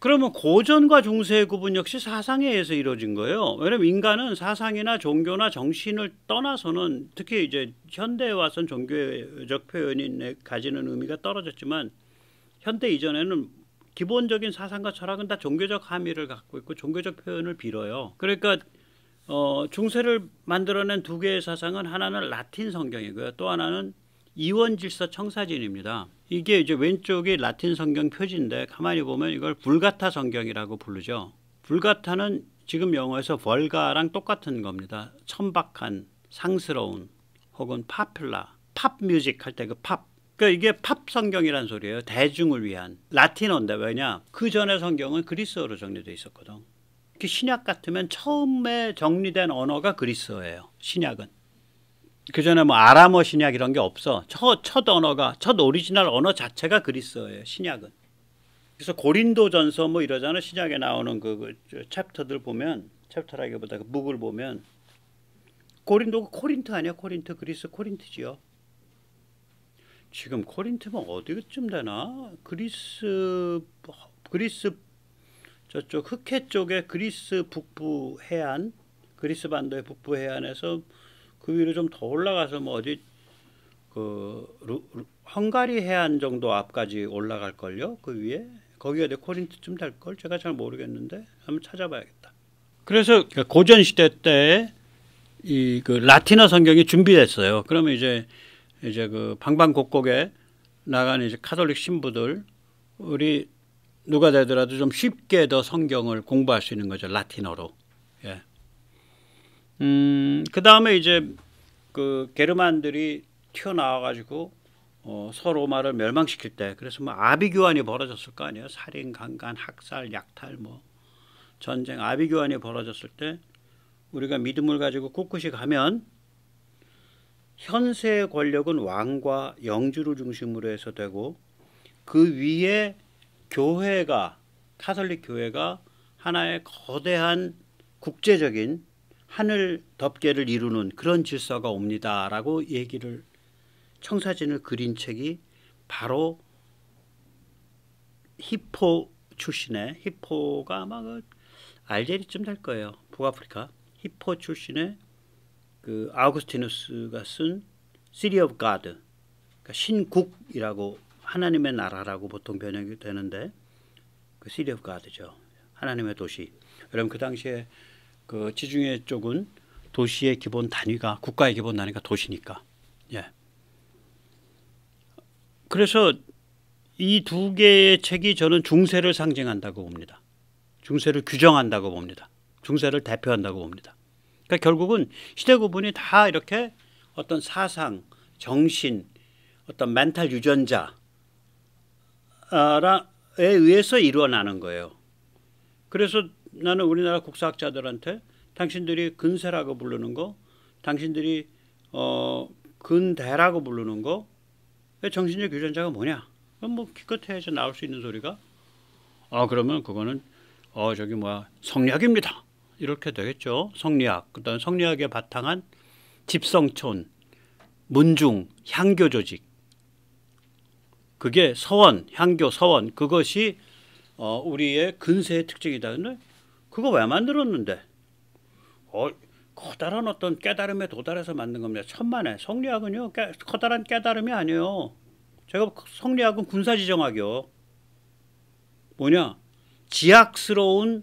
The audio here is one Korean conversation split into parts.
그러면 고전과 중세의 구분 역시 사상에 의해서 이루어진 거예요. 왜냐면 인간은 사상이나 종교나 정신을 떠나서는, 특히 이제 현대에 와서는 종교적 표현이 가지는 의미가 떨어졌지만, 현대 이전에는 기본적인 사상과 철학은 다 종교적 함의를 갖고 있고 종교적 표현을 빌어요. 그러니까 중세를 만들어낸 두 개의 사상은, 하나는 라틴 성경이고요, 또 하나는 이원질서 청사진입니다. 이게 이제 왼쪽이 라틴 성경 표지인데, 가만히 보면 이걸 불가타 성경이라고 부르죠. 불가타는 지금 영어에서 벌가랑 똑같은 겁니다. 천박한, 상스러운, 혹은 파퓰라, 팝 뮤직 할 때 그 팝. 그러니까 이게 팝 성경이란 소리예요. 대중을 위한. 라틴어인데, 왜냐? 그 전에 성경은 그리스어로 정리되어 있었거든. 신약 같으면 처음에 정리된 언어가 그리스어예요. 신약은. 그 전에 뭐 아람어 신약 이런 게 없어. 첫 언어가, 첫 오리지널 언어 자체가 그리스어예요. 신약은. 그래서 고린도전서 뭐 이러잖아. 신약에 나오는 그 챕터들 보면, 챕터라기보다 그 북을 보면, 고린도가 코린트 아니야? 코린트. 그리스 코린트지요. 지금 코린트면 어디쯤 되나? 그리스 저쪽 흑해 쪽에 그리스 북부 해안, 그리스 반도의 북부 해안에서 그 위로 좀 더 올라가서 뭐 어디 헝가리 해안 정도 앞까지 올라갈 걸요. 그 위에 거기가 내 코린트쯤 될 걸. 제가 잘 모르겠는데 한번 찾아봐야겠다. 그래서 고전 시대 때 이 그 라틴어 성경이 준비됐어요. 그러면 이제 그 방방곡곡에 나가는 이제 카톨릭 신부들, 우리 누가 되더라도 좀 쉽게 더 성경을 공부할 수 있는 거죠. 라틴어로. 예. 그 다음에 이제 그 게르만들이 튀어나와가지고 서로 말을 멸망시킬 때, 그래서 뭐 아비규환이 벌어졌을 거 아니에요. 살인, 강간, 학살, 약탈, 뭐 전쟁, 아비규환이 벌어졌을 때 우리가 믿음을 가지고 꿋꿋이 가면 현세의 권력은 왕과 영주를 중심으로 해서 되고, 그 위에 교회가, 카톨릭 교회가 하나의 거대한 국제적인 하늘 덮개를 이루는 그런 질서가 옵니다라고 얘기를, 청사진을 그린 책이 바로 히포 출신의, 히포가 아마 그 알제리쯤 될 거예요. 북아프리카. 히포 출신의 그 아우구스티누스가 쓴 City of God, 그러니까 신국이라고, 하나님의 나라라고 보통 번역이 되는데, 그 City of God죠. 하나님의 도시. 여러분 그 당시에 그 지중해 쪽은 도시의 기본 단위가, 국가의 기본 단위가 도시니까. 예. 그래서 이 두 개의 책이 저는 중세를 상징한다고 봅니다. 중세를 규정한다고 봅니다. 중세를 대표한다고 봅니다. 그러니까 결국은 시대 구분이 다 이렇게 어떤 사상, 정신, 어떤 멘탈 유전자에 의해서 일어나는 거예요. 그래서 나는 우리나라 국사학자들한테 당신들이 근세라고 부르는 거, 당신들이 근대라고 부르는 거, 정신적 유전자가 뭐냐? 그럼 뭐 기껏해야지 나올 수 있는 소리가, 그러면 그거는 저기 뭐야, 성리학입니다. 이렇게 되겠죠. 성리학. 그다음 성리학에 바탕한 집성촌, 문중, 향교 조직. 그게 서원, 향교, 서원. 그것이 우리의 근세의 특징이다. 근데 그거 왜 만들었는데? 커다란 어떤 깨달음에 도달해서 만든 겁니다. 천만에. 성리학은요, 커다란 깨달음이 아니에요. 제가 성리학은 군사지정학이요. 뭐냐? 지약스러운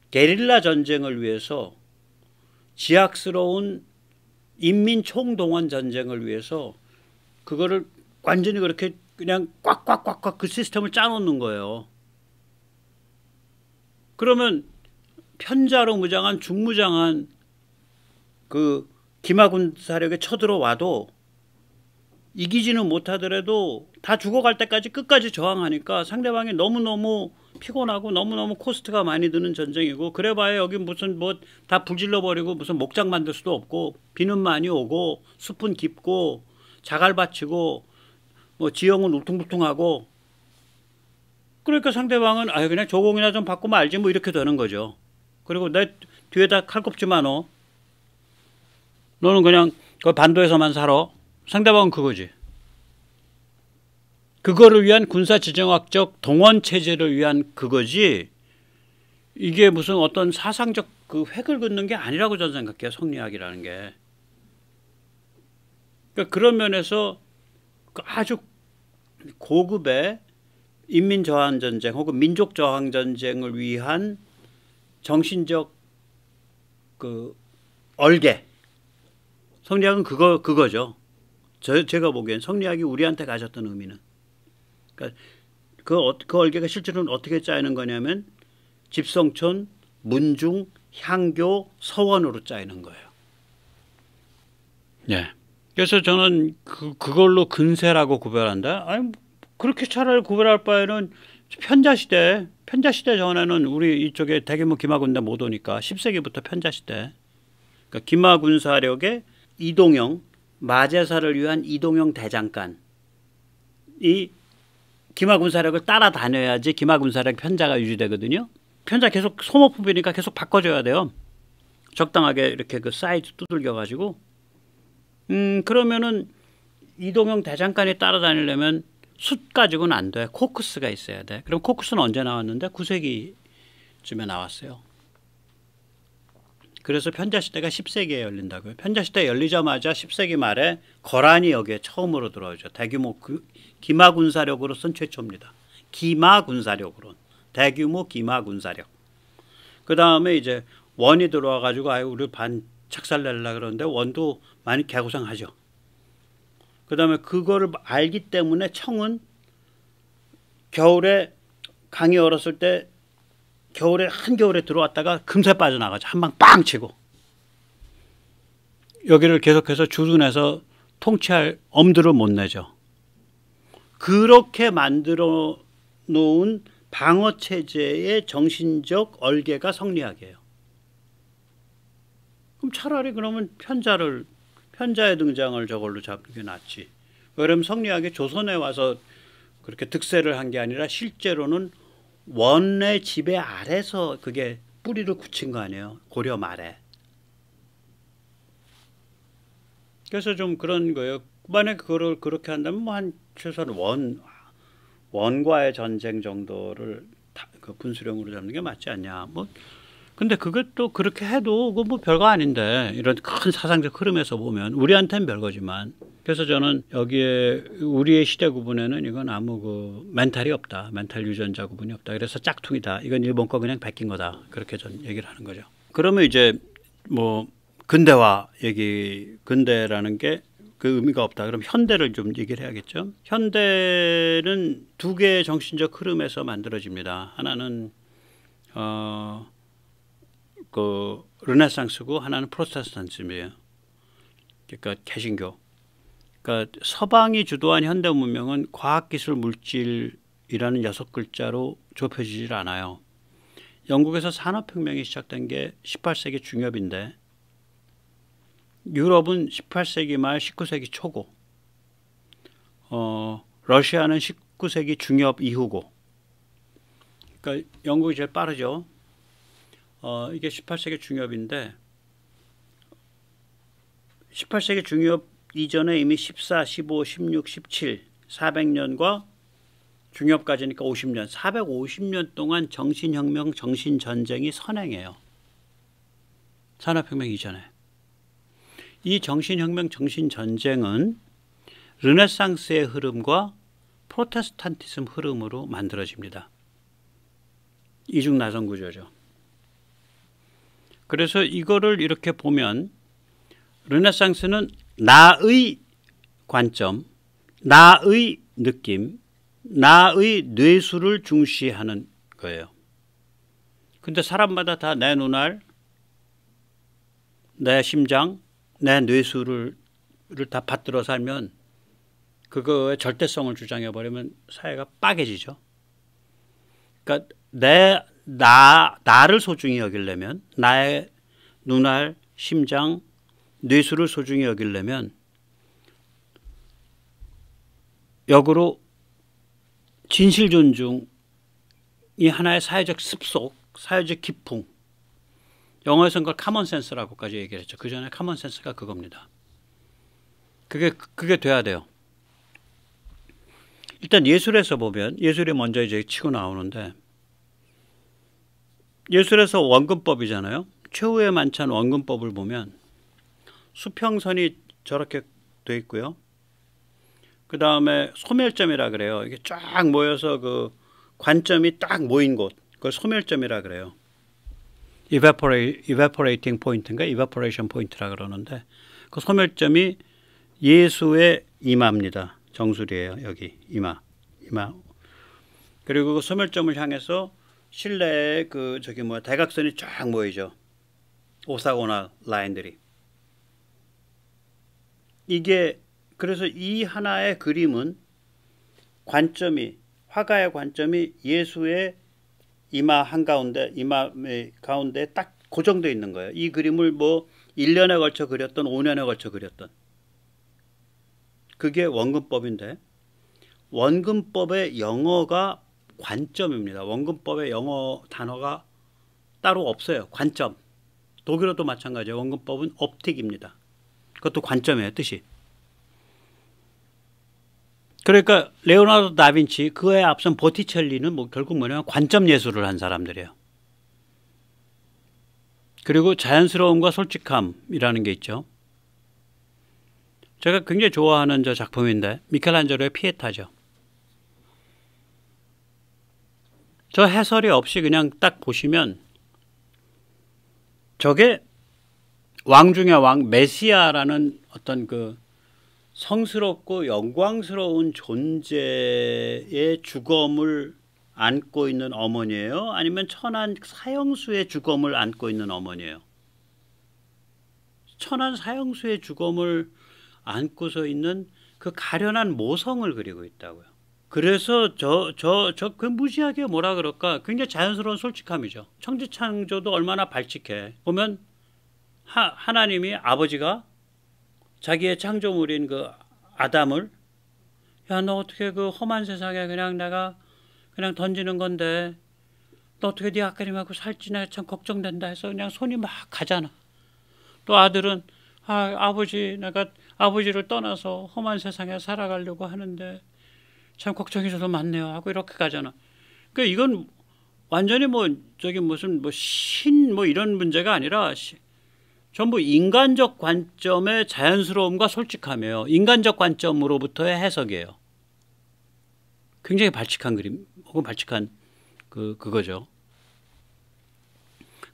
게릴라 전쟁을 위해서, 지약스러운 인민 총동원 전쟁을 위해서 그거를 완전히 그렇게 그냥 꽉꽉꽉꽉 그 시스템을 짜놓는 거예요. 그러면 편자로 무장한 중무장한 그 기마군 사력에 쳐들어와도 이기지는 못하더라도 다 죽어갈 때까지 끝까지 저항하니까 상대방이 너무너무 피곤하고 너무너무 코스트가 많이 드는 전쟁이고, 그래봐야 여기 무슨 뭐 다 불질러버리고 무슨 목장 만들 수도 없고, 비는 많이 오고 숲은 깊고 자갈밭이고 뭐 지형은 울퉁불퉁하고, 그러니까 상대방은 그냥 조공이나 좀 바꾸면 알지 뭐 이렇게 되는 거죠. 그리고 내 뒤에다 칼꼽지 마. 너는 그냥 그 반도에서만 살아. 상대방은 그거지. 그거를 위한 군사지정학적 동원체제를 위한 그거지 이게 무슨 어떤 사상적 그 획을 긋는 게 아니라고 저는 생각해요. 성리학이라는 게. 그러니까 그런 면에서 아주 고급의 인민저항전쟁 혹은 민족저항전쟁을 위한 정신적 그 얼개. 성리학은 그거죠. 제가 보기엔 성리학이 우리한테 가졌던 의미는. 그러니까 그 얼개가 실제로는 어떻게 짜이는 거냐면 집성촌, 문중, 향교, 서원으로 짜이는 거예요. 네. 그래서 저는 그걸로 근세라고 구별한다. 아니 그렇게 차라리 구별할 바에는 편자시대 전에는 우리 이쪽에 대규모 기마군대 못 오니까 10세기부터 편자시대. 그러니까 기마군사력의 이동영, 마제사를 위한 이동영 대장간. 이 기마군사력을 따라다녀야지 기마군사력 편자가 유지되거든요. 편자 계속 소모품이니까 계속 바꿔줘야 돼요. 적당하게 이렇게 그 사이즈 두들겨 가지고 그러면은 이동형 대장간이 따라다니려면 숫 가지고는 안 돼. 코크스가 있어야 돼. 그럼 코크스는 언제 나왔는데 9세기쯤에 나왔어요. 그래서 편자시대가 10세기에 열린다고요. 편자시대 열리자마자 10세기 말에 거란이 여기에 처음으로 들어오죠. 대규모 기마군사력으로선 최초입니다. 기마군사력으로는. 대규모 기마군사력. 그 다음에 이제 원이 들어와 가지고 아유 우리 반 착살내려고 그러는데 원도 많이 개고생하죠. 그 다음에 그거를 알기 때문에 청은 겨울에 강이 얼었을 때 겨울에 한겨울에 들어왔다가 금세 빠져나가죠. 한 방 빵 치고 여기를 계속해서 주둔해서 통치할 엄두를 못 내죠. 그렇게 만들어 놓은 방어체제의 정신적 얼개가 성리학이에요. 그럼 차라리 그러면 편자의 등장을 저걸로 잡는 게 낫지. 그러면 성리학이 조선에 와서 그렇게 득세를 한 게 아니라 실제로는 원의 지배 아래서 그게 뿌리를 굳힌 거 아니에요. 고려 말에. 그래서 좀 그런 거예요. 만약에 그거를 그렇게 한다면 뭐 한 최소한 원과의 전쟁 정도를 그 분수령으로 잡는 게 맞지 않냐. 뭐 근데 그것도 그렇게 해도 그거 뭐 별거 아닌데 이런 큰 사상적 흐름에서 보면 우리한테는 별거지만 그래서 저는 여기에 우리의 시대 구분에는 이건 아무 그 멘탈이 없다. 멘탈 유전자 구분이 없다. 그래서 짝퉁이다. 이건 일본 거 그냥 베낀 거다. 그렇게 전 얘기를 하는 거죠. 그러면 이제 뭐 근대라는 게 그 의미가 없다. 그럼 현대를 좀 얘기를 해야겠죠. 현대는 두 개의 정신적 흐름에서 만들어집니다. 하나는 그 르네상스고 하나는 프로테스탄즘이에요. 그러니까 개신교. 그러니까 서방이 주도한 현대 문명은 과학기술 물질이라는 6글자로 좁혀지질 않아요. 영국에서 산업혁명이 시작된 게 18세기 중엽인데 유럽은 18세기 말 19세기 초고 러시아는 19세기 중엽 이후고 그러니까 영국이 제일 빠르죠. 이게 18세기 중엽인데 18세기 중엽 이전에 이미 14, 15, 16, 17, 400년과 중엽까지니까 50년, 450년 동안 정신혁명, 정신전쟁이 선행해요. 산업혁명 이전에. 이 정신혁명, 정신전쟁은 르네상스의 흐름과 프로테스탄티즘 흐름으로 만들어집니다. 이중나선 구조죠. 그래서 이거를 이렇게 보면 르네상스는 나의 관점, 나의 느낌, 나의 뇌수를 중시하는 거예요. 근데 사람마다 다 내 눈알, 내 심장, 내 뇌수를 다 받들어 살면 그거의 절대성을 주장해 버리면 사회가 빠개지죠. 그러니까 나를 소중히 여기려면 나의 눈알, 심장, 뇌수를 소중히 여기려면 역으로 진실 존중이 하나의 사회적 습속, 사회적 기풍. 영어에서는 그걸 카먼센스라고까지 얘기를 했죠. 그 전에 카먼센스가 그겁니다. 그게 돼야 돼요. 일단 예술에서 보면 예술이 먼저 이제 치고 나오는데 예술에서 원근법이잖아요. 최후의 만찬 원근법을 보면 수평선이 저렇게 돼 있고요. 그 다음에 소멸점이라 그래요. 이게 쫙 모여서 그 관점이 딱 모인 곳, 그걸 소멸점이라 그래요. evaporating 포인트인가 evaporation 포인트라 그러는데 그 소멸점이 예수의 이마입니다. 정수리예요. 여기 이마. 그리고 그 소멸점을 향해서 실내에 그 저기 뭐야 대각선이 쫙 모이죠. 오사고나 라인들이. 이게 그래서 이 하나의 그림은 관점이 화가의 관점이 예수의 이마 한가운데 이마의 가운데 딱 고정되어 있는 거예요. 이 그림을 뭐 1년에 걸쳐 그렸던 5년에 걸쳐 그렸던 그게 원근법인데 원근법의 영어가 관점입니다. 원근법의 영어 단어가 따로 없어요. 관점. 독일어도 마찬가지예요. 원근법은 옵틱입니다. 그것도 관점이에요. 뜻이. 그러니까 레오나르도 다빈치 그에 앞선 보티첼리는 뭐 결국 뭐냐면 관점 예술을 한 사람들이에요. 그리고 자연스러움과 솔직함이라는 게 있죠. 제가 굉장히 좋아하는 저 작품인데 미켈란젤로의 피에타죠. 저 해설이 없이 그냥 딱 보시면 저게 왕 중의 왕 메시아라는 어떤 그 성스럽고 영광스러운 존재의 주검을 안고 있는 어머니예요? 아니면 천한 사형수의 주검을 안고 있는 어머니예요? 천한 사형수의 주검을 안고서 있는 그 가련한 모성을 그리고 있다고요. 그래서 그 무지하게 뭐라 그럴까? 굉장히 자연스러운 솔직함이죠. 천지창조도 얼마나 발칙해. 보면 하나님이 아버지가 자기의 창조물인 그 아담을 야, 너 어떻게 그 험한 세상에 그냥 내가 그냥 던지는 건데 너 어떻게 네 아까님하고 살지 내가 참 걱정된다 해서 그냥 손이 막 가잖아. 또 아들은 아버지 내가 아버지를 떠나서 험한 세상에 살아가려고 하는데 참 걱정이 저도 많네요 하고 이렇게 가잖아. 그러니까 이건 완전히 뭐 저기 무슨 뭐 신 뭐 이런 문제가 아니라 전부 인간적 관점의 자연스러움과 솔직함이에요. 인간적 관점으로부터의 해석이에요. 굉장히 발칙한 그림 혹은 발칙한 그거죠.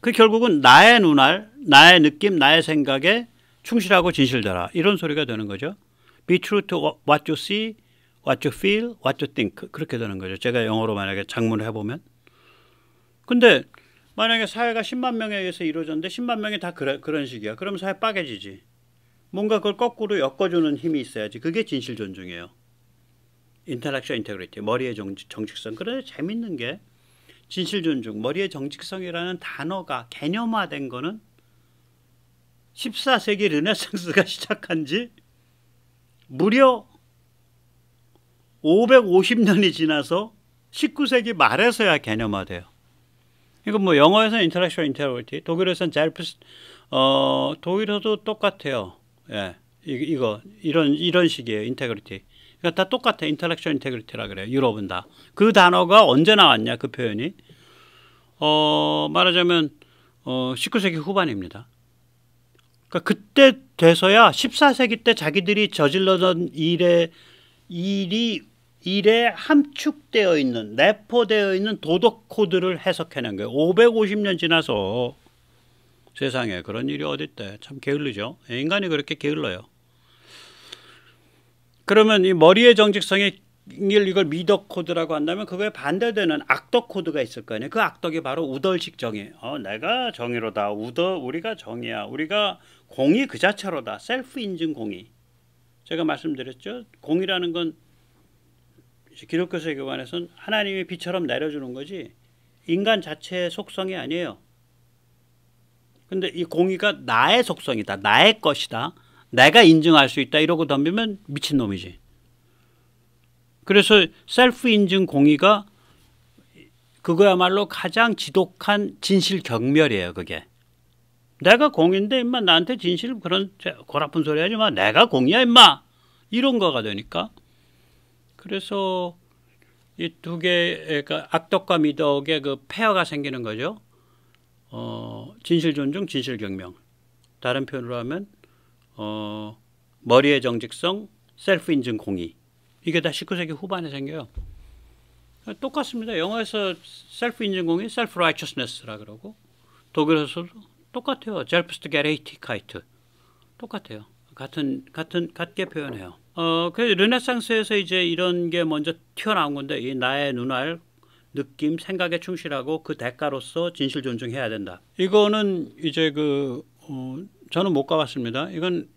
그 결국은 나의 눈알, 나의 느낌, 나의 생각에 충실하고 진실되라 이런 소리가 되는 거죠. Be true to what you see, what you feel, what you think 그렇게 되는 거죠. 제가 영어로 만약에 작문을 해보면. 근데 만약에 사회가 10만 명에 의해서 이루어졌는데 10만 명이 다 그런 식이야. 그럼 사회 빠개지지. 뭔가 그걸 거꾸로 엮어주는 힘이 있어야지. 그게 진실 존중이에요. Intellectual integrity, 머리의 정직성. 그런데 재밌는 게 진실 존중, 머리의 정직성이라는 단어가 개념화된 거는 14세기 르네상스가 시작한 지 무려 550년이 지나서 19세기 말에서야 개념화돼요. 이거 뭐 영어에서는 intellectual integrity, 독일에서는 독일어도 똑같아요. 예, 이런 식이에요. integrity. 그러니까 다 똑같아. intellectual integrity라 그래요. 유럽은 다. 그 단어가 언제 나왔냐 그 표현이 말하자면 19세기 후반입니다. 그러니까 그때 돼서야 14세기 때 자기들이 저질러던 일에 함축되어 있는 내포되어 있는 도덕 코드를 해석해낸 거예요. 550년 지나서 세상에 그런 일이 어디 있대. 참 게을르죠. 인간이 그렇게 게을러요. 그러면 이 머리의 정직성이 이걸 미덕 코드라고 한다면 그거에 반대되는 악덕 코드가 있을 거 아니에요. 그 악덕이 바로 우덜식 정의. 내가 정의로다. 우리가 정의야. 우리가 공의 그 자체로다. 셀프 인증 공의. 제가 말씀드렸죠. 공의라는 건 기독교 세계관에서는 하나님이 비처럼 내려주는 거지 인간 자체의 속성이 아니에요. 근데 이 공의가 나의 속성이다. 나의 것이다. 내가 인증할 수 있다. 이러고 덤비면 미친놈이지. 그래서 셀프 인증 공의가 그거야말로 가장 지독한 진실 경멸이에요. 그게. 내가 공인데 임마 나한테 진실 그런 골아픈 소리 하지 마. 내가 공이야 임마. 이런 거가 되니까 그래서 이 두 개의 그러니까 악덕과 미덕의 그 페어가 생기는 거죠. 진실 존중, 진실 경명. 다른 표현으로 하면 머리의 정직성, 셀프 인증 공의. 이게 다 19세기 후반에 생겨요. 똑같습니다. 영어에서 셀프 인증 공의, 셀프 라이처스네스라 그러고 독일에서도 똑같아요. 젤프스트게레이티카이트 똑같아요. 같게 표현해요. 그래서 르네상스에서 이제 이런 게 먼저 튀어나온 건데 이 나의 눈알 느낌, 생각에 충실하고 그 대가로서 진실 존중해야 된다. 이거는 이제 저는 못 가봤습니다. 이건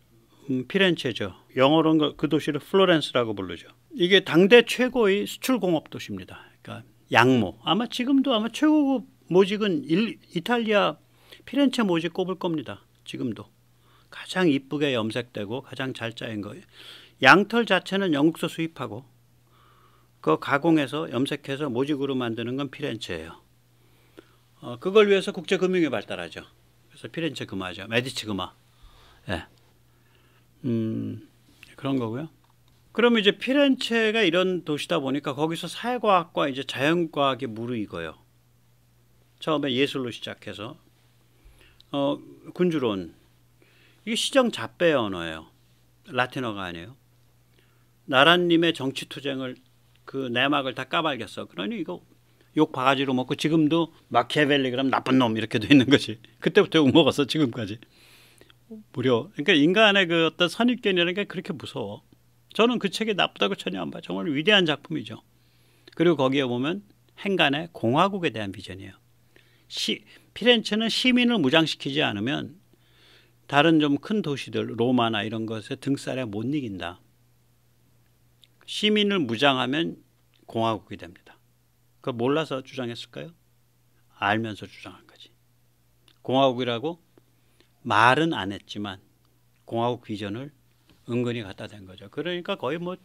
피렌체죠. 영어로는 그 도시를 플로렌스라고 부르죠. 이게 당대 최고의 수출공업 도시입니다. 그러니까 양모. 아마 지금도 아마 최고급 모직은 이탈리아 피렌체 모직 꼽을 겁니다. 지금도. 가장 이쁘게 염색되고 가장 잘 짜인 거예요. 양털 자체는 영국서 수입하고 그 가공해서 염색해서 모직으로 만드는 건 피렌체예요. 그걸 위해서 국제금융이 발달하죠. 그래서 피렌체 금화죠. 메디치 금화. 예. 그런 거고요. 그럼 이제 피렌체가 이런 도시다 보니까 거기서 사회과학과 이제 자연과학이 무르익어요. 처음에 예술로 시작해서 군주론. 이게 시정잡배의 언어예요. 라틴어가 아니에요. 나라님의 정치투쟁을 그 내막을 다 까발겼어. 그러니 이거 욕 바가지로 먹고 지금도 마키아벨리 그럼 나쁜 놈 이렇게 돼 있는 거지. 그때부터 욕 먹었어 지금까지. 무려. 그러니까 인간의 그 어떤 선입견이라는 게 그렇게 무서워. 저는 그 책이 나쁘다고 전혀 안 봐요. 정말 위대한 작품이죠. 그리고 거기에 보면 행간의 공화국에 대한 비전이에요. 피렌체는 시민을 무장시키지 않으면 다른 좀 큰 도시들 로마나 이런 것에 등살에 못 이긴다. 시민을 무장하면 공화국이 됩니다. 그걸 몰라서 주장했을까요? 알면서 주장한 거지. 공화국이라고 말은 안 했지만 공화국 비전을 은근히 갖다 댄 거죠. 그러니까 거의 뭐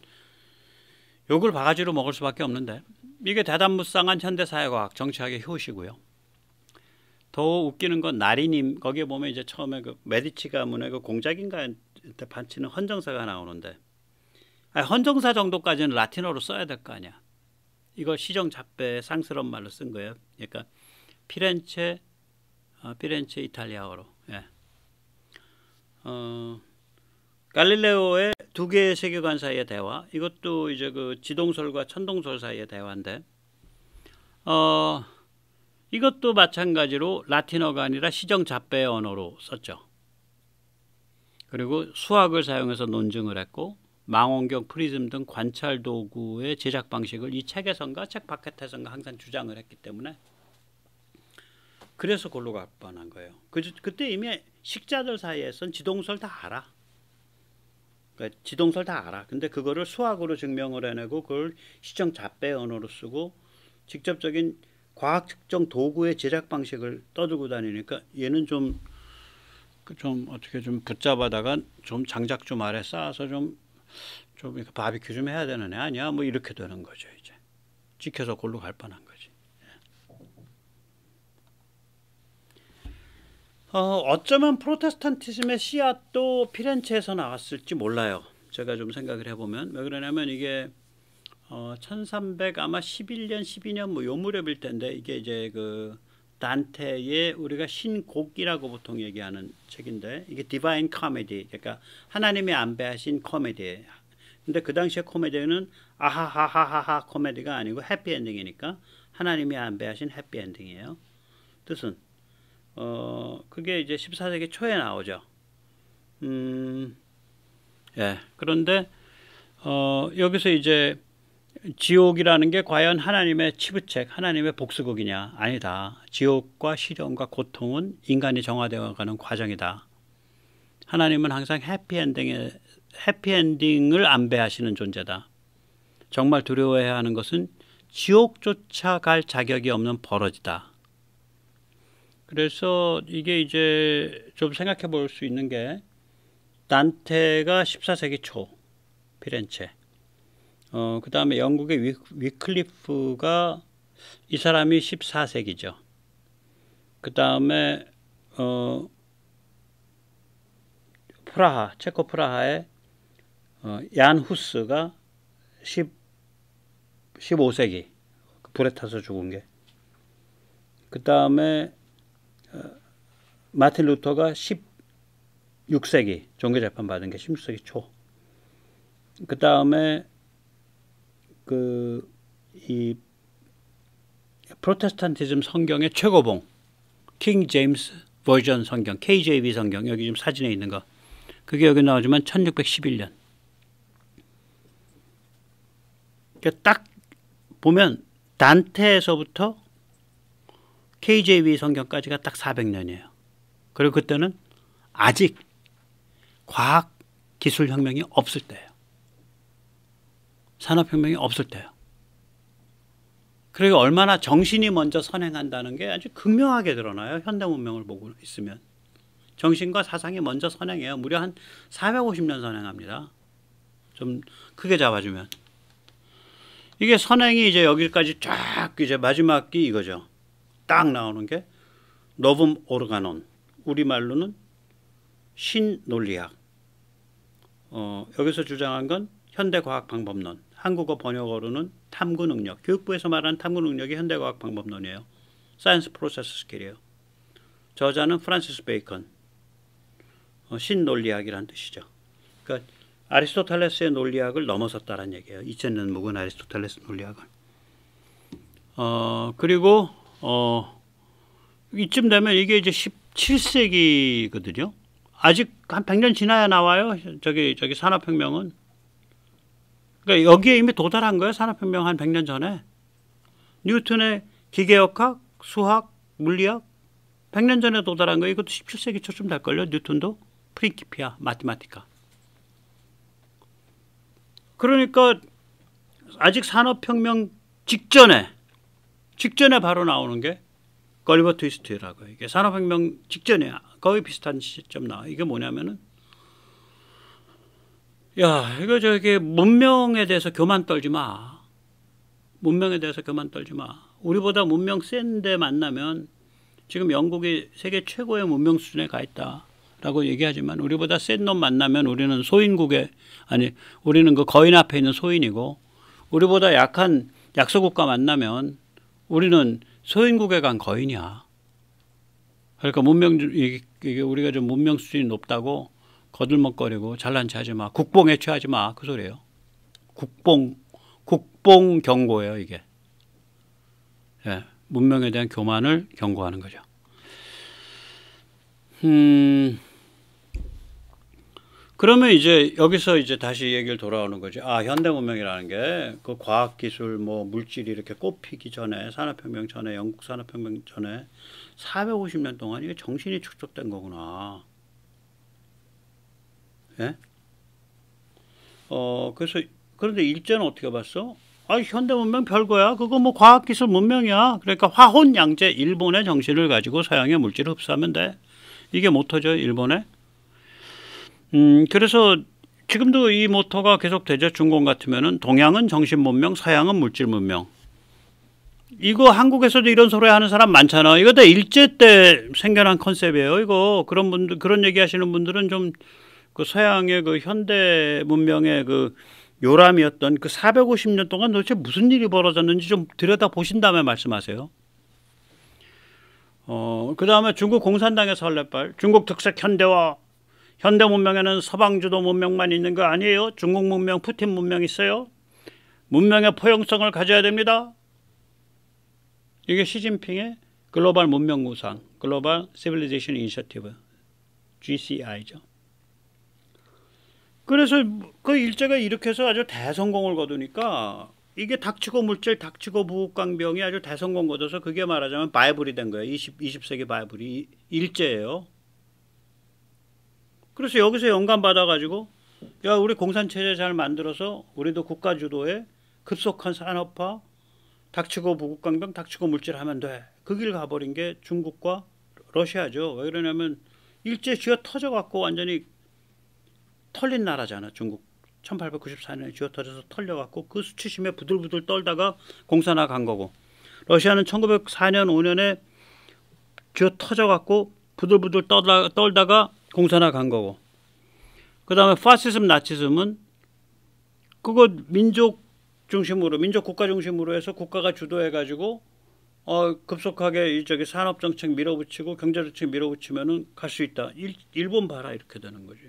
욕을 바가지로 먹을 수밖에 없는데 이게 대단무쌍한 현대사회과학 정치학의 효시고요. 더 웃기는 건 나리님 거기에 보면 이제 처음에 그 메디치 가문의 그 공작인가한테 바치는 헌정사가 나오는데 헌정사 정도까지는 라틴어로 써야 될 거 아니야. 이걸 시정잡배의 쌍스러운 말로 쓴 거예요. 그러니까 피렌체 이탈리아어로. 예. 갈릴레오의 두 개의 세계관 사이의 대화. 이것도 이제 그 지동설과 천동설 사이의 대화인데, 이것도 마찬가지로 라틴어가 아니라 시정잡배의 언어로 썼죠. 그리고 수학을 사용해서 논증을 했고 망원경, 프리즘 등 관찰 도구의 제작 방식을 이 책에선가 책 바깥에선가 항상 주장을 했기 때문에 그래서 골로 갈 뻔한 거예요. 그때 이미 식자들 사이에선 지동설 다 알아. 그러니까 지동설 다 알아. 근데 그거를 수학으로 증명을 해내고 그걸 시정잡배 언어로 쓰고 직접적인 과학 측정 도구의 제작 방식을 떠들고 다니니까 얘는 좀 어떻게 좀 붙잡아다가 좀 장작 좀 아래 쌓아서 좀 이렇게 바비큐 좀 해야 되는 애 아니야? 뭐 이렇게 되는 거죠. 이제 찍혀서 골로 갈 뻔한 거지. 어쩌면 프로테스탄티즘의 씨앗도 피렌체에서 나왔을지 몰라요. 제가 좀 생각을 해보면 왜 그러냐면 이게 1300 아마 11년 12년 뭐 요 무렵일 텐데 이게 이제 그 단테의 우리가 신곡이라고 보통 얘기하는 책인데 이게 디바인 코미디 그러니까 하나님이 안배하신 코미디예요. 근데 그 당시에 코미디는 아하하하하하 코미디가 아니고 해피엔딩이니까 하나님이 안배하신 해피엔딩이에요. 뜻은 그게 이제 14세기 초에 나오죠. 예. 그런데 여기서 이제 지옥이라는 게 과연 하나님의 치부책, 하나님의 복수극이냐? 아니다. 지옥과 시련과 고통은 인간이 정화되어 가는 과정이다. 하나님은 항상 해피엔딩을 안배하시는 존재다. 정말 두려워해야 하는 것은 지옥조차 갈 자격이 없는 버러지다. 그래서 이게 이제 좀 생각해 볼 수 있는 게 단테가 14세기 초 피렌체 그 다음에 영국의 위클리프가 이 사람이 14세기죠. 그 다음에 프라하 체코 프라하의 얀 후스가 15세기 불에 타서 죽은 게. 그 다음에 마틴 루터가 16세기 종교재판 받은 게 16세기 초. 그 다음에 이 프로테스탄티즘 성경의 최고봉 킹 제임스 버전 성경 KJV 성경, 여기 지금 사진에 있는 거, 그게 여기 나오지만 1611년. 그러니까 딱 보면 단테에서부터 KJV 성경까지가 딱 400년이에요. 그리고 그때는 아직 과학 기술 혁명이 없을 때예요. 산업혁명이 없을 때예요. 그리고 얼마나 정신이 먼저 선행한다는 게 아주 극명하게 드러나요. 현대 문명을 보고 있으면. 정신과 사상이 먼저 선행해요. 무려 한 450년 선행합니다. 좀 크게 잡아주면. 이게 선행이 이제 여기까지 쫙 이제 마지막 기 이거죠. 딱 나오는 게 노붐 오르가논. 우리말로는 신논리학. 여기서 주장한 건 현대과학방법론. 한국어 번역어로는 탐구능력. 교육부에서 말하는 탐구능력이 현대과학방법론이에요. 사이언스 프로세스 스킬이에요. 저자는 프란시스 베이컨. 신논리학이라는 뜻이죠. 그러니까 아리스토텔레스의 논리학을 넘어섰다는 얘기예요. 이체는 묵은 아리스토텔레스 논리학을. 그리고 이쯤 되면 이게 이제 17세기거든요. 아직 한 100년 지나야 나와요. 저기 산업혁명은. 그러니까 여기에 이미 도달한 거예요. 산업혁명 한 100년 전에. 뉴턴의 기계역학, 수학, 물리학 100년 전에 도달한 거예요. 이것도 17세기 초쯤 될걸요. 뉴턴도. 프린키피아, 마테마티카. 그러니까 아직 산업혁명 직전에 바로 나오는 게 걸리버 트위스트라고요. 이게 산업혁명 직전이야. 거의 비슷한 시점 나와. 이게 뭐냐면은, 야, 이거 저기 문명에 대해서 교만 떨지 마. 문명에 대해서 교만 떨지 마. 우리보다 문명 센 데 만나면 지금 영국이 세계 최고의 문명 수준에 가 있다라고 얘기하지만, 우리보다 센 놈 만나면 우리는 소인국에, 아니 우리는 그 거인 앞에 있는 소인이고, 우리보다 약한 약소국가 만나면 우리는 소인국에 간 거인이야. 그러니까 이게 우리가 좀 문명 수준이 높다고 거들먹거리고 잘난 체 하지 마. 국뽕에 취하지 마. 그 소리예요. 국뽕 경고예요, 이게. 예, 문명에 대한 교만을 경고하는 거죠. 그러면 이제 여기서 이제 다시 얘기를 돌아오는 거지. 아, 현대 문명이라는 게 그 과학 기술, 뭐 물질이 이렇게 꼽히기 전에, 산업혁명 전에, 영국 산업혁명 전에 450년 동안 이게 정신이 축적된 거구나. 예? 그래서 그런데 일제는 어떻게 봤어? 아, 현대 문명 별거야. 그거 뭐 과학 기술 문명이야. 그러니까 화혼양제, 일본의 정신을 가지고 서양의 물질을 흡수하면 돼. 이게 모토죠, 일본의. 그래서 지금도 이 모토가 계속되죠. 중공 같으면은 동양은 정신 문명, 서양은 물질 문명. 이거 한국에서도 이런 소리 하는 사람 많잖아. 이거 다 일제 때 생겨난 컨셉이에요. 이거 그런 얘기 하시는 분들은 좀 그 서양의 그 현대 문명의 그 요람이었던 그 450년 동안 도대체 무슨 일이 벌어졌는지 좀 들여다 보신 다음에 말씀하세요. 그 다음에 중국 공산당의 설레발, 중국 특색 현대화. 현대 문명에는 서방 주도 문명만 있는 거 아니에요. 중국 문명, 푸틴 문명 있어요. 문명의 포용성을 가져야 됩니다. 이게 시진핑의 글로벌 문명 구상, 글로벌 시빌리제이션 이니셔티브, GCI죠. 그래서 그 일제가 이렇게 해서 아주 대성공을 거두니까 이게 닥치고 물질, 닥치고 부국강병이 아주 대성공 거둬서 그게 말하자면 바이블이 된 거예요. 20세기 바이블이 일제예요. 그래서 여기서 영감 받아가지고, 야, 우리 공산체제 잘 만들어서 우리도 국가 주도에 급속한 산업화, 닥치고 부국강병, 닥치고 물질 하면 돼. 그 길 가버린 게 중국과 러시아죠. 왜 그러냐면 일제 쥐어 터져갖고 완전히 털린 나라잖아. 중국 1894년에 쥐어 터져서 털려갖고 그 수치심에 부들부들 떨다가 공산화 간 거고, 러시아는 1904년 5년에 쥐어 터져갖고 부들부들 떨다가 공산화 간 거고, 그 다음에 파시즘 나치즘은 그거 민족주의 중심으로 민족 국가 중심으로 해서 국가가 주도해가지고 급속하게 저기 산업 정책 밀어붙이고 경제 정책 밀어붙이면은 갈 수 있다. 일본 봐라 이렇게 되는 거지.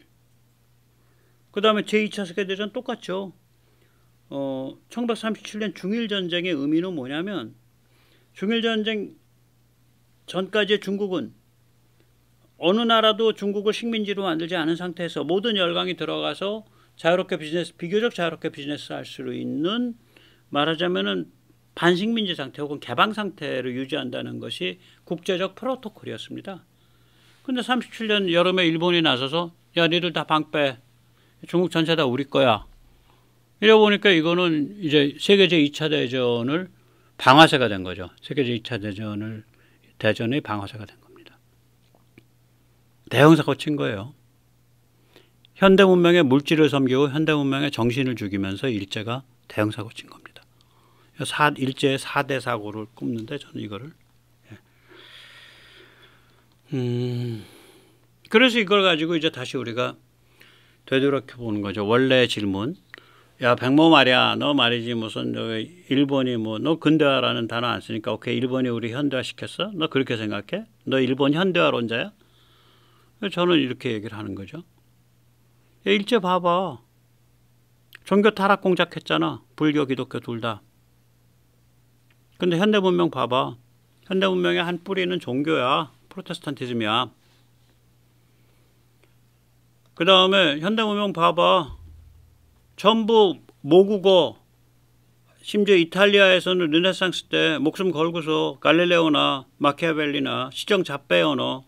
그 다음에 제2차 세계대전 똑같죠. 1937년 중일전쟁의 의미는 뭐냐면 중일전쟁 전까지 중국은 어느 나라도 중국을 식민지로 만들지 않은 상태에서 모든 열강이 들어가서 자유롭게 비교적 자유롭게 비즈니스 할 수 있는 말하자면은 반식민지 상태 혹은 개방 상태를 유지한다는 것이 국제적 프로토콜이었습니다. 근데 37년 여름에 일본이 나서서 야 니들 다 방 빼. 중국 전체 다 우리 거야. 이래 보니까 이거는 이제 세계 제2차 대전을 방아쇠가 된 거죠. 세계 제2차 대전의 방아쇠가 된 겁니다. 대형사고 친 거예요. 현대 문명의 물질을 섬기고 현대 문명의 정신을 죽이면서 일제가 대형사고 친 겁니다. 일제의 4대 사고를 꼽는데 저는 이거를. 그래서 이걸 가지고 이제 다시 우리가 되돌아켜 보는 거죠. 원래 질문. 야, 백모 말이야. 너 말이지 무슨 일본이 뭐 너 근대화라는 단어 안 쓰니까 오케이 일본이 우리 현대화 시켰어? 너 그렇게 생각해? 너 일본 현대화론자야? 저는 이렇게 얘기를 하는 거죠. 야, 일제 봐봐. 종교 타락 공작했잖아. 불교, 기독교 둘 다. 근데 현대 문명 봐봐. 현대 문명의 한 뿌리는 종교야. 프로테스탄티즘이야. 그 다음에 현대 문명 봐봐. 전부 모국어. 심지어 이탈리아에서는 르네상스 때 목숨 걸고서 갈릴레오나 마키아벨리나 시정 잡배의 언어,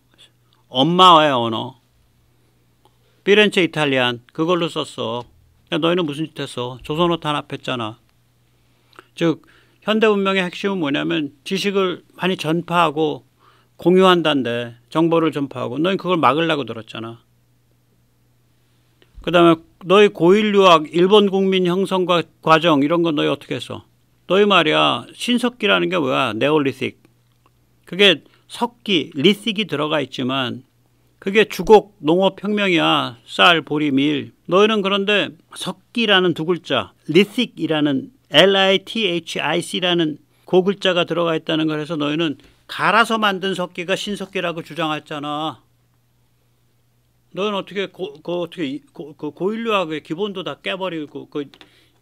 엄마의 언어, 피렌체 이탈리안 그걸로 썼어. 야, 너희는 무슨 짓 했어? 조선어 탄압했잖아. 즉 현대 문명의 핵심은 뭐냐면 지식을 많이 전파하고 공유한다는데 정보를 전파하고 너희 그걸 막으려고 들었잖아. 그 다음에 너희 고일 유학, 일본 국민 형성과 과정 이런 건 너희 어떻게 했어? 너희 말이야 신석기라는 게 뭐야? 네올리틱. 그게 석기, 리식이 들어가 있지만 그게 주곡 농업혁명이야. 쌀, 보리, 밀. 너희는 그런데 석기라는 두 글자, 리식이라는 LITHIC라는 그 글자가 들어가 있다는 걸 해서 너희는 갈아서 만든 석기가 신석기라고 주장했잖아. 너는 어떻게 고인류학의 기본도 다 깨버리고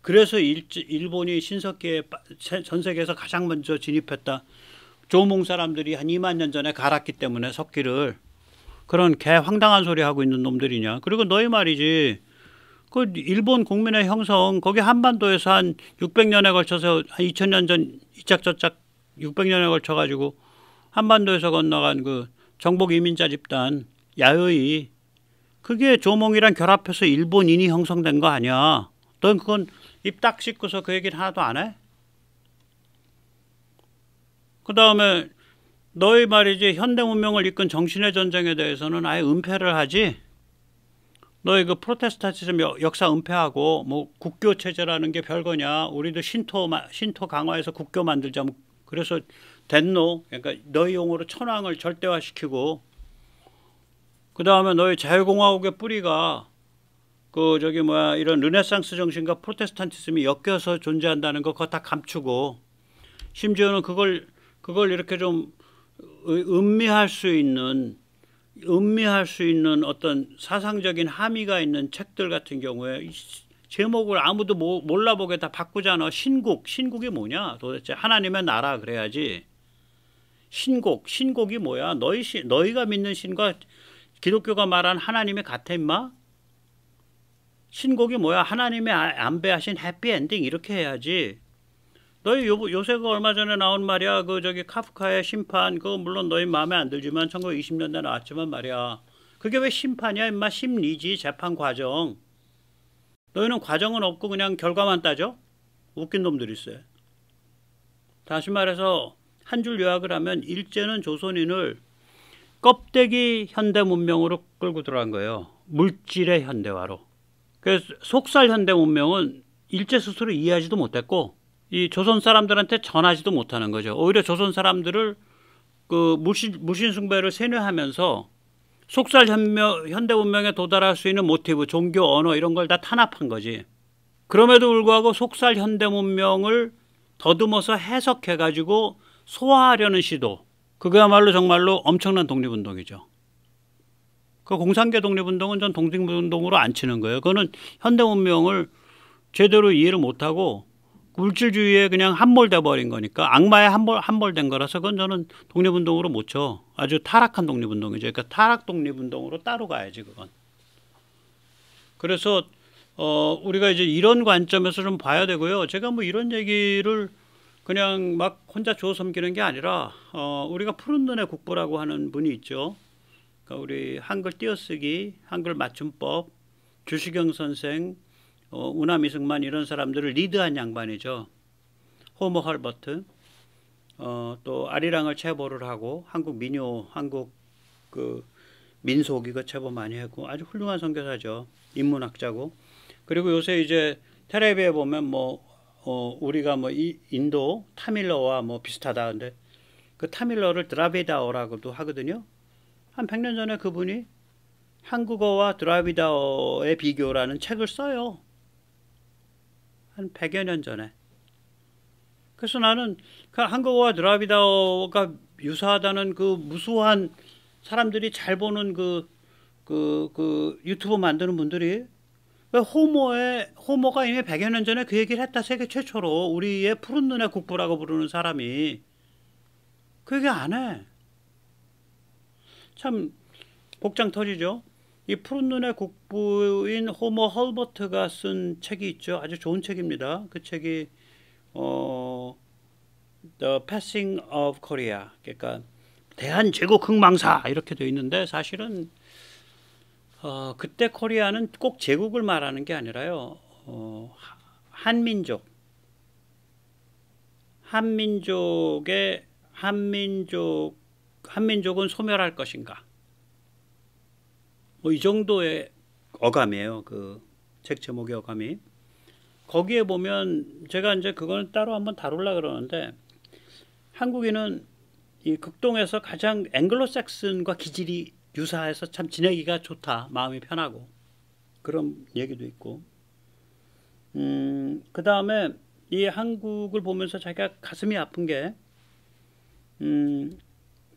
그래서 일본이 신석기에 전 세계에서 가장 먼저 진입했다. 조몽 사람들이 한 2만 년 전에 갈았기 때문에 석기를. 그런 개 황당한 소리 하고 있는 놈들이냐. 그리고 너희 말이지. 그 일본 국민의 형성 거기 한반도에서 한 600년에 걸쳐서 한 2000년 전 이짝 저짝 600년에 걸쳐 가지고 한반도에서 건너간 그 정복 이민자 집단 야요이 그게 조몽이랑 결합해서 일본인이 형성된 거 아니야. 넌 그건 입 딱 씻고서 그 얘기를 하나도 안 해? 그 다음에 너희 말이지 현대 문명을 이끈 정신의 전쟁에 대해서는 아예 은폐를 하지. 너희 그 프로테스탄티즘 역사 은폐하고 뭐 국교 체제라는 게 별거냐. 우리도 신토 강화해서 국교 만들자. 그래서 덴노 그러니까 너희 용어로 천황을 절대화시키고 그 다음에 너희 자유공화국의 뿌리가 그 저기 뭐야 이런 르네상스 정신과 프로테스탄티즘이 엮여서 존재한다는 거 그거 다 감추고 심지어는 그걸 이렇게 좀 음미할 수 있는 어떤 사상적인 함의가 있는 책들 같은 경우에 제목을 아무도 몰라보게 다 바꾸잖아. 신국이 뭐냐 도대체. 하나님의 나라 그래야지. 신국이 뭐야. 너희가 믿는 신과 기독교가 말한 하나님이 같아 임마? 신곡이 뭐야? 하나님의 안배하신 해피엔딩 이렇게 해야지. 너희 요새가 얼마 전에 나온 말이야. 그 저기 카프카의 심판 그거 물론 너희 마음에 안 들지만 1920년대 나왔지만 말이야. 그게 왜 심판이야 임마? 심리지. 재판 과정. 너희는 과정은 없고 그냥 결과만 따져? 웃긴 놈들이 있어요. 다시 말해서 한 줄 요약을 하면 일제는 조선인을 껍데기 현대 문명으로 끌고 들어간 거예요. 물질의 현대화로. 그래서 속살 현대 문명은 일제 스스로 이해하지도 못했고 이 조선 사람들한테 전하지도 못하는 거죠. 오히려 조선 사람들을 그 무신 숭배를 세뇌하면서 속살 현대 문명에 도달할 수 있는 모티브, 종교, 언어 이런 걸 다 탄압한 거지. 그럼에도 불구하고 속살 현대 문명을 더듬어서 해석해가지고 소화하려는 시도, 그거야말로 정말로 엄청난 독립운동이죠. 그 공산계 독립운동은 전 독립운동으로 안 치는 거예요. 그거는 현대 문명을 제대로 이해를 못하고 물질주의에 그냥 함몰돼 버린 거니까, 악마에 함몰된 거라서 그건 저는 독립운동으로 못 쳐. 아주 타락한 독립운동이죠. 그러니까 타락 독립운동으로 따로 가야지 그건. 그래서 우리가 이제 이런 관점에서 좀 봐야 되고요. 제가 뭐 이런 얘기를 그냥 막 혼자 주워 섬기는 게 아니라 우리가 푸른 눈의 국부라고 하는 분이 있죠. 그러니까 우리 한글 띄어쓰기, 한글 맞춤법, 주시경 선생, 우나미승만 이런 사람들을 리드한 양반이죠. 호모 헐버트, 또 아리랑을 체보를 하고 한국 민요, 한국 그 민속 이거 체보 많이 했고 아주 훌륭한 선교사죠. 인문학자고. 그리고 요새 이제 텔레비에 보면 뭐 우리가 뭐 인도 타밀러와 뭐 비슷하다. 근데 그 타밀러를 드라비다어라고도 하거든요. 한 100년 전에 그분이 한국어와 드라비다어의 비교라는 책을 써요. 한 100여 년 전에. 그래서 나는 그 한국어와 드라비다어가 유사하다는 그 무수한 사람들이 잘 보는 그 유튜브 만드는 분들이 왜 호모가 이미 100여 년 전에 그 얘기를 했다. 세계 최초로 우리의 푸른 눈의 국부라고 부르는 사람이 그 얘기 안 해. 참 복장 터지죠. 이 푸른 눈의 국부인 호모 헐버트가 쓴 책이 있죠. 아주 좋은 책입니다. 그 책이 The Passing of Korea, 그러니까 대한제국 흥망사 이렇게 되어 있는데, 사실은 그때 코리아는 꼭 제국을 말하는 게 아니라요. 한민족은 소멸할 것인가. 뭐 이 정도의 어감이에요. 그 책 제목의 어감이. 거기에 보면 제가 이제 그거는 따로 한번 다루려고 그러는데, 한국인은 이 극동에서 가장 앵글로색슨과 기질이 유사해서 참 지내기가 좋다. 마음이 편하고. 그런 얘기도 있고. 그 다음에 이 한국을 보면서 자기가 가슴이 아픈 게,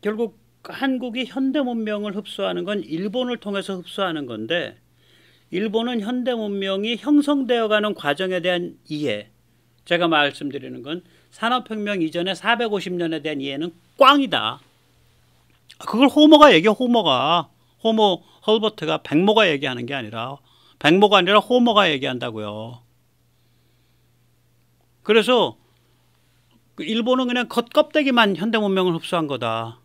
결국 한국이 현대 문명을 흡수하는 건 일본을 통해서 흡수하는 건데, 일본은 현대 문명이 형성되어가는 과정에 대한 이해, 제가 말씀드리는 건 산업혁명 이전에 450년에 대한 이해는 꽝이다. 그걸 호모 헐버트가 백모가 얘기하는 게 아니라, 백모가 아니라 호모가 얘기한다고요. 그래서 일본은 그냥 겉껍데기만 현대 문명을 흡수한 거다.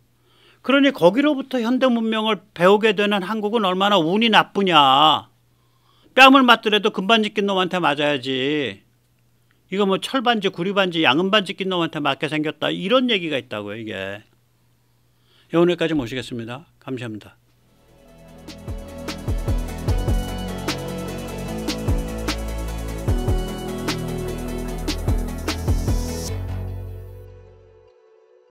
그러니 거기로부터 현대 문명을 배우게 되는 한국은 얼마나 운이 나쁘냐. 뺨을 맞더라도 금반지 낀 놈한테 맞아야지. 이거 뭐 철반지, 구리반지, 양은반지 낀 놈한테 맞게 생겼다. 이런 얘기가 있다고요, 이게. 오늘까지 모시겠습니다. 감사합니다.